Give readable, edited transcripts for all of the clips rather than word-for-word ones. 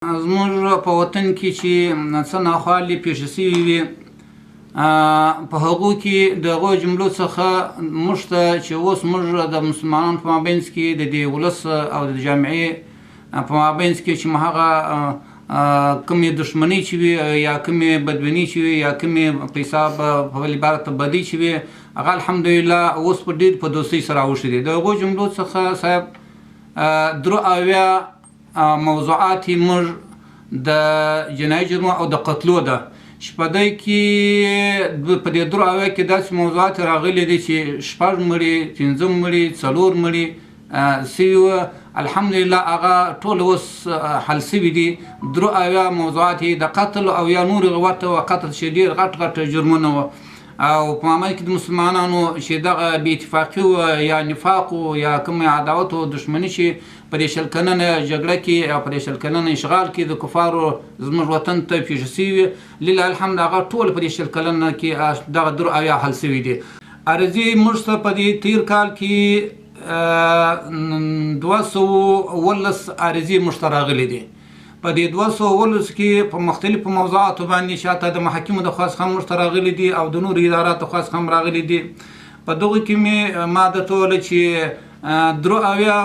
زموږ په وطن کې چې څه ناخوالې پېښې شوې وي په هغو کې د هغو جملو څخه موږ ته چې اوس موږ د مسلمانانو په مابینځ کې د دې ولس او د جامعې په مابینځ کې چې هغه کومې دښمنۍ چې وي یا کومې بدبینۍ چې وي یا کومې په حساب په بل عبارت بدۍ چې وي هغه الحمدلله اوس په ډېر په دوستۍ سره اوښتې دي. د هغو جملو څخه صاحب درو اویا موضوعات موږ د جنایي جرمو او د قتلو ده چې په دې کې په دې درو اویا کې داسې موضوعات راغلي دي چې 6 مړي 15 مړي 4 مړي سوي وه. الحمدلله هغه ټول اوس حل سوي دي. درو اویا موضوعات د قتل او یا نور ورته قتل چې ډېر غټ جرمونه وه او په عمل کې د مسلمانانو چې دغه بې اتفاقي وه یا نفاق یا کوم عداوت او دښمني چې په دې 100 کلنه جګړه کې او په دې 100 کلنه اشغال کې د کفارو زموږ وطن ته پېښې سوي لله الحمد هغه ټول په دې 100 کلنه کې دغه درو اویا حل سوي دي. عرضي موږ ته په دې تېر کال کې 219 عرضي موږ ته راغلي دي. په دې 219 کې په مختلفو موضوعاتو باندې شاته د محاکمو د خاص هم موږ ته راغلي دي او د نورو اداراتو خاص هم راغلي دي. په دغو کې مې ما درته وویل چې درو اویا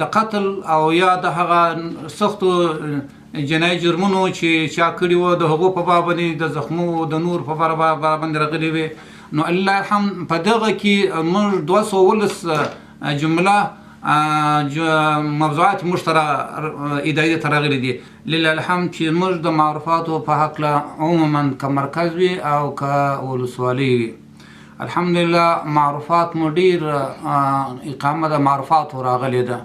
د قتل او یا د هغه سختو جنایي جرمونو چې چا کړي وو د هغو په باب باندې د زخمو د نور په باب باندې راغلي وي. نو الله الحمد په دغه کې موږ 219 جمله موضوعات موږ ته ادارې ته راغلي دي. لله الحمد چې موږ د معروفاتو په هکله عموما که مرکز وي او که ولسوالۍ وي الحمدلله معروفات مو ډېر اقامه د معروفاتو راغلې ده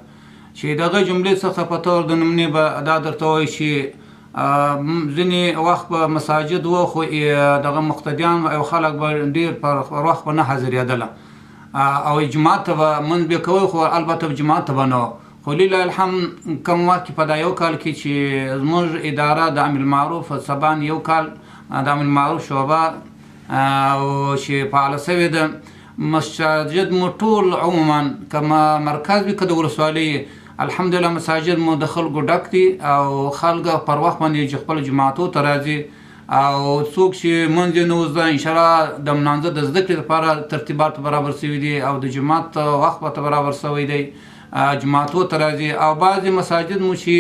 چې دغه جملې څخه په طور د نمونې به دا درته وایي چې ځینې وخت به مساجد وو خو دغه مقتدیان او خلک به ډېر پر وخت به نه حاضرېدله او جماعت ته به منځ به کوی خو البته جماعت ته به نه وو. خو لله الحمد کم وخت کې په دا یو کال کې چې زموږ اداره د امر معروف سبان یو کال د امر معروف شعبه او چې فعاله سوې ده مساجد مو ټول عموما که مرکز وي که د ولسوالۍ الحمدلله مساجد مو د خلکو ډک دي او خلک پر وخت باندې چې خپلو جماعتو ته راځي او څوک چې منځ یې نه وزده انشاءالله د لمانځه د زده کړې لپاره ترتیبات برابر سوي دي او د جماعت وخت ورته برابر سوی دی جماعتو ته راځي او بعضې مساجد مو چې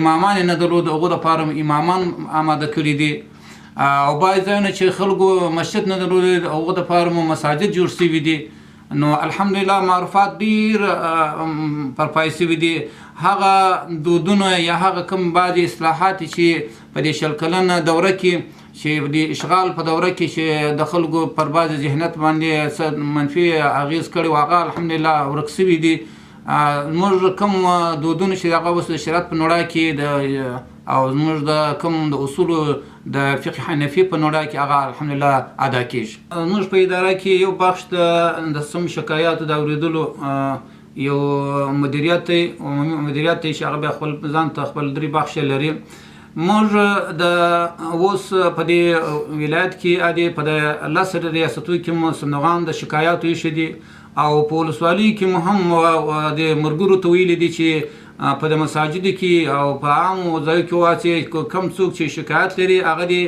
امامان یې نه درلود هغو دپاره امامان آماده کړي دي او بعضې ځایونه چې خلکو مسجد نه درلود هغو دپاره مو مساجد جوړ سوي دي. نو الحمدلله معروفات ډېر پرپای سوي دي. هغه دودونه یا هغه کوم بعضې اصلاحات چې په دې 100 کلنه دوره کې چې د اشغال په دوره کې چې د خلکو پر بعضې ذهنیت باندې څه منفي اغېز کړی و هغه الحمدلله ورک سوي دي. زموږ کوم دودونه چې هغه اوس د شریعت په نوړه کې او زموږ د کوم د اصولو د فقه حنفي په نوړه کې هغه الحمدلله ادا کېږي. زموږ په اداره کې یو بخش د سم شکایاتو د اورېدلو یو مدیریت دی عمومي مدیریت دی چې هغه بیا خپل ځان ته خپل 3 بخشه لري. موږ د اوس په دې ولایت کې په د 10 ریاستو کې مو صندوقان د شکایاتو ایښي دي او په ولسوالۍ کې مو هم د ملګرو ته ویلي دي چې په د مساجدو کې او په عامو ځایو کې واچي کوم څوک چې شکایت لري هغه دې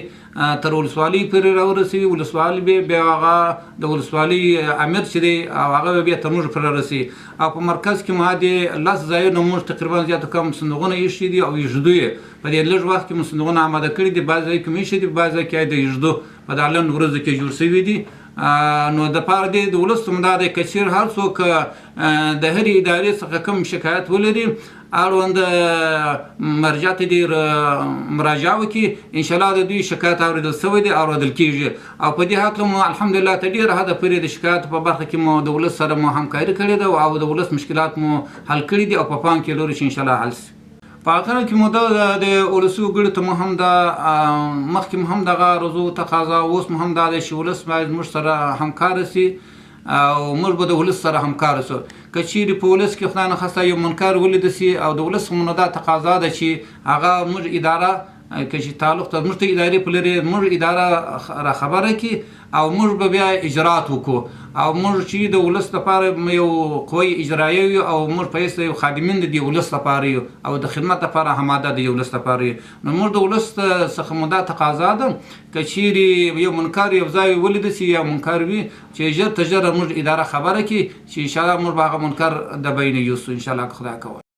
تر ولسوالۍ پورې راورسوي. ولسوالۍ به بیا هغه د ولسوالۍ امیر چې دی او هغه به بیا تر موږ پورې رارسوي او په مرکز کې مو د 10 ځایونه موږ تقریبا زیاته کم صندوقونه ایښي دي او ایږدو یې په دې لږ وخت کې مو صندوقونه آماده کړي دي. بعض ځای کې مو ایښي دي بعض ځای کې د ایږدو په دا لنډ ورځو کې جوړ سوي دي. نو د پاره دی د ولس دا دی که چېر هر څوک د هرې ادارې څخه کوم شکایت ولري اړوند مرجع ته دې مراجعه وکړي انشاءالله د دوی شکایت اورېدل سوی دی اورېدل کېږي او په دې هکله مو الحمدلله تر ډېره حده پورې د شکایاتو په برخه کې مو د ولس سره مو همکاري کړې ده او د ولس مشکلات مو حل کړي دي او په پام کې لرو چې انشاءالله حل شي. په اخره کې مو د ولسي وګړو ته مو هم دا مخکې مو هم دغه رضو تقاضا اوس مو هم دا دی چې ولس باید موږ سره همکاره سي او موږ به د ولس سره همکاره سو. که چیرې په ولس کې خدای نخواسته یو منکر ولیده سي او د ولس مو دا تقاضا ده چې هغه موږ اداره که چې تعلق ته موږ ته ادارې په لري موږ اداره را خبره کړي او موږ به بیا اجرات وکړو او موږ چې د ولس لپاره یو قوی اجرایه یو او موږ په هیڅ یو خادمین د دې ولس لپاره یو او د خدمت لپاره هماده د ولس لپاره یو نو موږ د ولس څخه مو دا تقاضا ده که چیرې یو منکر یو ځای ولید سي یا منکر وي چې ژر تر ژره موږ اداره خبره کړي چې ان شاء الله موږ به هغه منکر د بین یوسو ان شاء الله خدای کوي